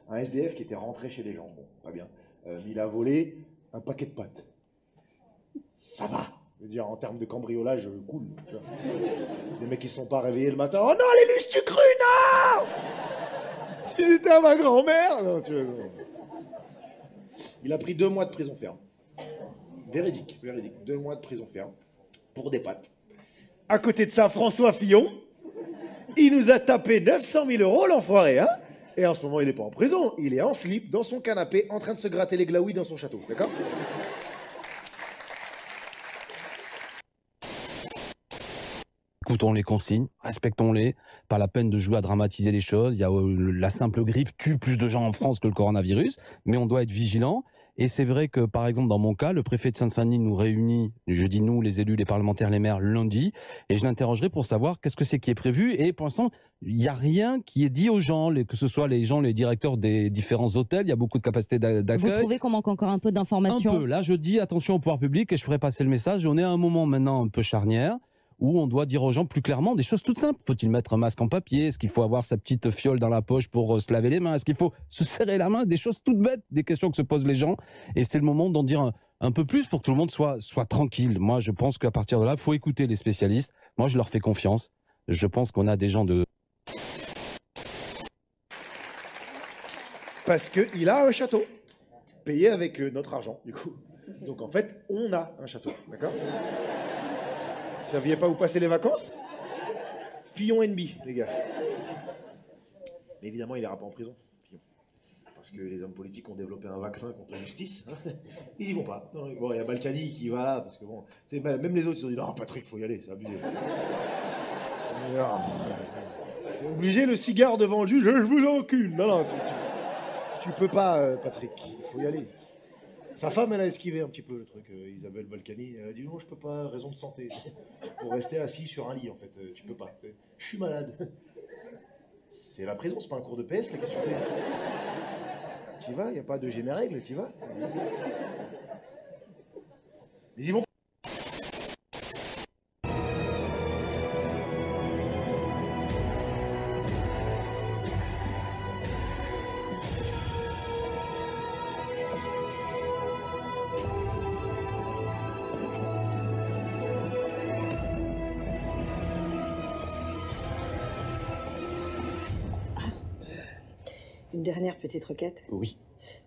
Un SDF qui était rentré chez les gens, bon, pas bien, mais il a volé un paquet de pâtes. Ça va, je veux dire, en termes de cambriolage, cool. Tu vois. Les mecs, ils se sont pas réveillés le matin. Oh non, les lustres cru, non! C'était à ma grand-mère. Non, tu vois, non. Il a pris 2 mois de prison ferme. Véridique, véridique. 2 mois de prison ferme pour des pâtes. À côté de ça, François Fillon, il nous a tapé 900 000 euros, l'enfoiré, hein? Et en ce moment, il n'est pas en prison. Il est en slip, dans son canapé, en train de se gratter les glaouis dans son château. D'accord? Écoutons les consignes, respectons-les. Pas la peine de jouer à dramatiser les choses. Il y a la simple grippe tue plus de gens en France que le coronavirus, mais on doit être vigilant. Et c'est vrai que, par exemple, dans mon cas, le préfet de Seine-Saint-Denis nous réunit, je dis nous, les élus, les parlementaires, les maires, lundi, et je l'interrogerai pour savoir qu'est-ce que c'est qui est prévu. Et pour l'instant, il n'y a rien qui est dit aux gens, que ce soit les gens, les directeurs des différents hôtels, il y a beaucoup de capacité d'accueil. Vous trouvez qu'on manque encore un peu d'informations? Un peu. Là, je dis attention au pouvoir public et je ferai passer le message. On est à un moment maintenant un peu charnière, où on doit dire aux gens plus clairement des choses toutes simples. Faut-il mettre un masque en papier? Est-ce qu'il faut avoir sa petite fiole dans la poche pour se laver les mains? Est-ce qu'il faut se serrer la main? Des choses toutes bêtes, des questions que se posent les gens. Et c'est le moment d'en dire un peu plus pour que tout le monde soit tranquille. Moi, je pense qu'à partir de là, il faut écouter les spécialistes. Moi, je leur fais confiance. Je pense qu'on a des gens de... Parce qu'il a un château, payé avec notre argent, du coup. Donc en fait, on a un château, d'accord? Vous saviez pas où passer les vacances? Fillon NB, les gars. Mais évidemment, il n'ira pas en prison, Fillon. Parce que les hommes politiques ont développé un vaccin contre la justice. Hein. Ils y vont pas. Non, bon, il y a Balkany qui va, parce que bon, même les autres, ils ont dit non, Patrick, faut y aller, c'est abusé. C'est obligé, le cigare devant le juge, je vous encule. Non, non, tu peux pas, Patrick, il faut y aller. Sa femme, elle a esquivé un petit peu le truc, Isabelle Balkany. Elle a dit non, je peux pas, raison de santé. Pour rester assis sur un lit, en fait, tu peux pas. Je suis malade. C'est la prison, c'est pas un cours de PS, là, qu'est-ce que tu fais? Tu y vas, il n'y a pas de j'ai mes règles, tu y vas. Mais ils vont. Une dernière petite requête. Oui.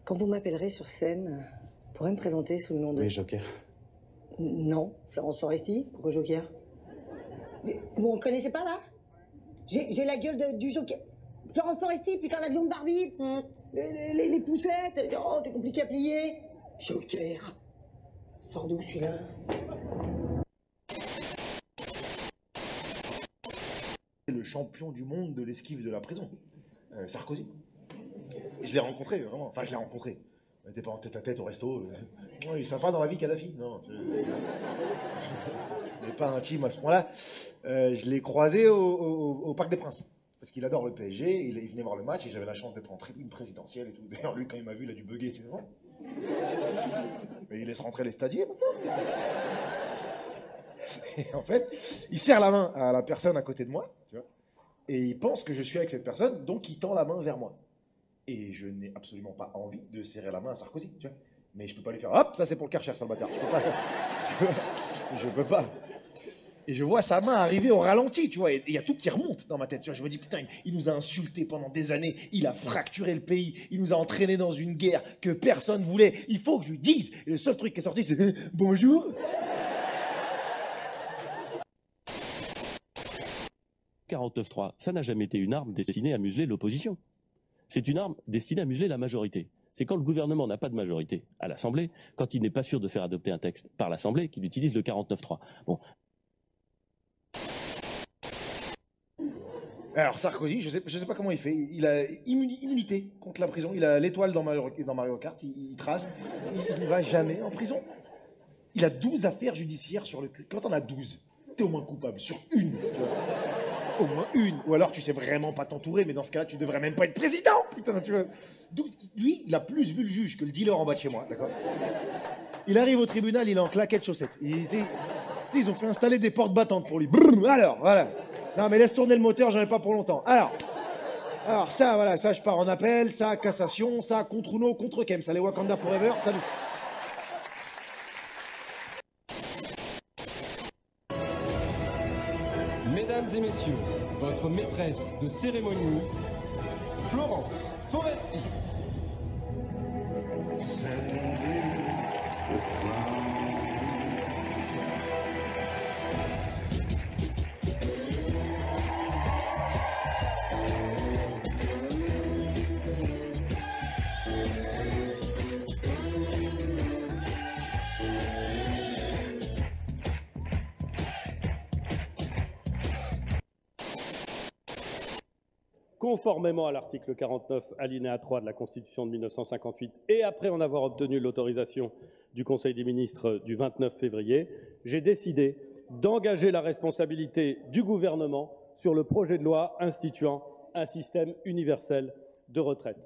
Quand vous m'appellerez sur scène, vous pourrez me présenter sous le nom de... Oui, Joker. Non, Florence Foresti. Pourquoi Joker? Vous ne connaissez pas, là? J'ai la gueule du Joker. Florence Foresti, putain, l'avion de Barbie. Les poussettes. Oh, c'est compliqué à plier. Joker. Sors d'où, celui-là? Le champion du monde de l'esquive de la prison, Sarkozy. Je l'ai rencontré, vraiment. Enfin, je l'ai rencontré. On n'était pas en tête-à-tête au resto. Il est sympa dans la vie, Kadhafi. Non, il n'est pas intime à ce point-là. Je l'ai croisé au Parc des Princes. Parce qu'il adore le PSG. Il venait voir le match et j'avais la chance d'être en tribune présidentielle et tout. D'ailleurs, lui, quand il m'a vu, il a dû bugger. C'est bon. Mais il laisse rentrer les stadiers maintenant. Et en fait, il serre la main à la personne à côté de moi. Tu vois, et il pense que je suis avec cette personne, donc il tend la main vers moi. Et je n'ai absolument pas envie de serrer la main à Sarkozy, tu vois. Mais je peux pas lui faire, hop, ça c'est pour le Karcher, sale bâtard. Je peux pas. Je peux pas. Et je vois sa main arriver au ralenti, tu vois. Et il y a tout qui remonte dans ma tête, tu vois. Je me dis, putain, il nous a insultés pendant des années. Il a fracturé le pays. Il nous a entraînés dans une guerre que personne voulait. Il faut que je lui dise. Et le seul truc qui est sorti, c'est bonjour. 49.3, ça n'a jamais été une arme destinée à museler l'opposition. C'est une arme destinée à museler la majorité. C'est quand le gouvernement n'a pas de majorité à l'Assemblée, quand il n'est pas sûr de faire adopter un texte par l'Assemblée, qu'il utilise le 49.3. Bon. Alors Sarkozy, je sais pas comment il fait. Il a immunité contre la prison. Il a l'étoile dans Mario Kart. Il trace. Il ne va jamais en prison. Il a 12 affaires judiciaires sur le cul. Quand on a 12, t'es au moins coupable sur une. Au moins une. Ou alors tu sais vraiment pas t'entourer, mais dans ce cas-là, tu devrais même pas être président. Putain, tu vois. Donc, lui, il a plus vu le juge que le dealer en bas de chez moi, d'accord? Il arrive au tribunal, il est en claquette chaussettes. Ils ont fait installer des portes battantes pour lui. Brrr, alors, voilà. Non, mais laisse tourner le moteur, j'en ai pas pour longtemps. Alors, Alors ça, voilà, ça je pars en appel, ça cassation, ça contre Uno, contre Kem, ça les Wakanda Forever, ça nous... Mesdames et messieurs, votre maîtresse de cérémonie, Florence Foresti. Conformément à l'article 49, alinéa 3 de la Constitution de 1958, et après en avoir obtenu l'autorisation du Conseil des ministres du 29 février, j'ai décidé d'engager la responsabilité du gouvernement sur le projet de loi instituant un système universel de retraite.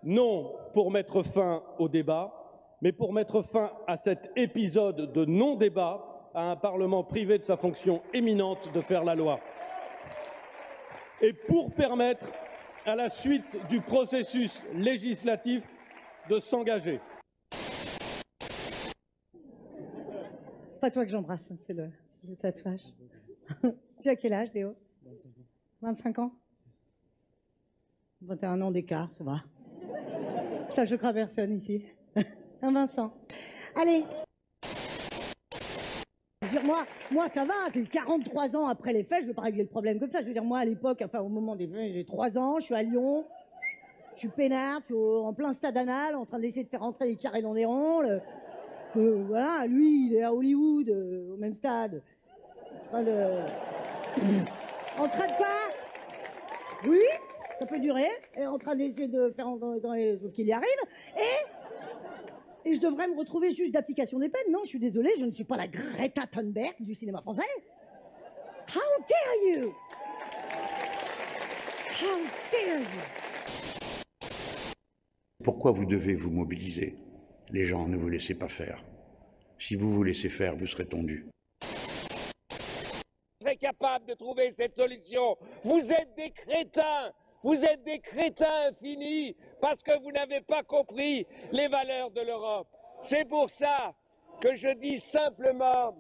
Non pour mettre fin au débat, mais pour mettre fin à cet épisode de non-débat, à un Parlement privé de sa fonction éminente de faire la loi. Et pour permettre à la suite du processus législatif de s'engager. C'est pas toi que j'embrasse, c'est le tatouage. Tu as quel âge, Léo? 25 ans? 21 ans d'écart, ça va. Ça, je crains personne ici. Un Vincent. Allez. Je veux dire, moi, ça va, c'est 43 ans après les faits, je ne veux pas régler le problème comme ça. Je veux dire, moi, à l'époque, enfin, au moment des faits, j'ai 3 ans, je suis à Lyon, je suis peinard, je suis en plein stade anal, en train d'essayer de faire rentrer les carrés dans des ronds. Voilà, lui, il est à Hollywood, au même stade. En train de quoi? Oui, ça peut durer. Et en train d'essayer de faire rentrer, sauf qu'il y arrive. Et je devrais me retrouver juge d'application des peines. Non, je suis désolée, je ne suis pas la Greta Thunberg du cinéma français. How dare you? How dare you? Pourquoi vous devez vous mobiliser? Les gens, ne vous laissez pas faire. Si vous vous laissez faire, vous serez tondu. Vous serez capable de trouver cette solution. Vous êtes des crétins. Vous êtes des crétins infinis parce que vous n'avez pas compris les valeurs de l'Europe. C'est pour ça que je dis simplement...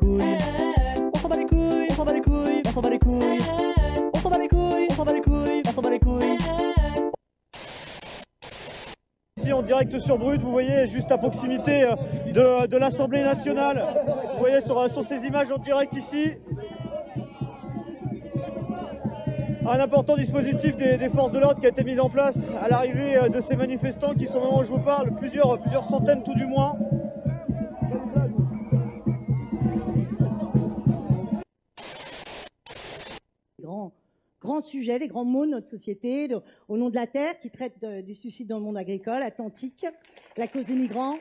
On s'en bat les couilles, on s'en bat les couilles, on s'en bat les couilles, on s'en bat les couilles, on s'en bat les couilles, on s'en bat les couilles. Ici en direct sur Brut, vous voyez juste à proximité de l'Assemblée nationale. Vous voyez sur ces images en direct ici. Un important dispositif des forces de l'ordre qui a été mis en place à l'arrivée de ces manifestants qui sont, au moment où je vous parle, plusieurs centaines tout du moins. Grand sujet, des grands mots de notre société, au nom de la Terre, qui traite du suicide dans le monde agricole, atlantique, la cause des migrants.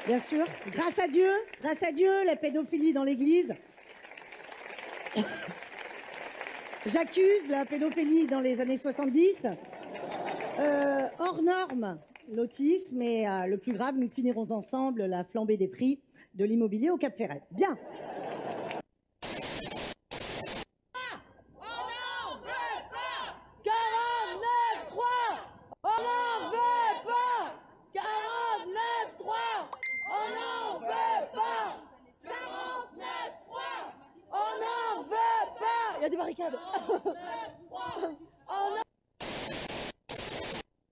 Bien sûr, grâce à Dieu, la pédophilie dans l'Église. J'accuse la pédophilie dans les années 70. Hors norme, l'autisme et le plus grave, nous finirons ensemble la flambée des prix de l'immobilier au Cap Ferret. Bien. Il y a des barricades.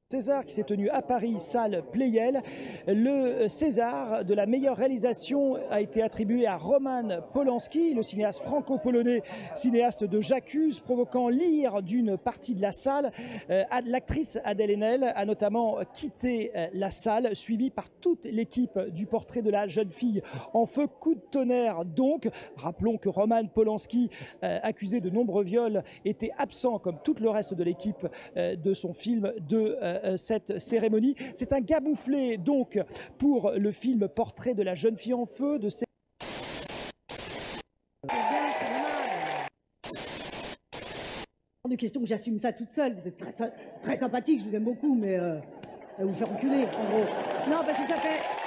César qui s'est tenu à Paris, salle Pleyel. Le César de la meilleure réalisation a été attribué à Roman Polanski, le cinéaste franco-polonais, cinéaste de J'accuse, provoquant l'ire d'une partie de la salle. L'actrice Adèle Haenel a notamment quitté la salle, suivie par toute l'équipe du portrait de la jeune fille en feu. Coup de tonnerre donc. Rappelons que Roman Polanski, accusé de nombreux viols, était absent comme tout le reste de l'équipe de son film de cette cérémonie. C'est un gabouflé donc pour le film Portrait de la jeune fille en feu de de question que j'assume ça toute seule. Vous êtes très sympathique, je vous aime beaucoup, mais vous faire enculer, en gros. Non, parce que ça fait...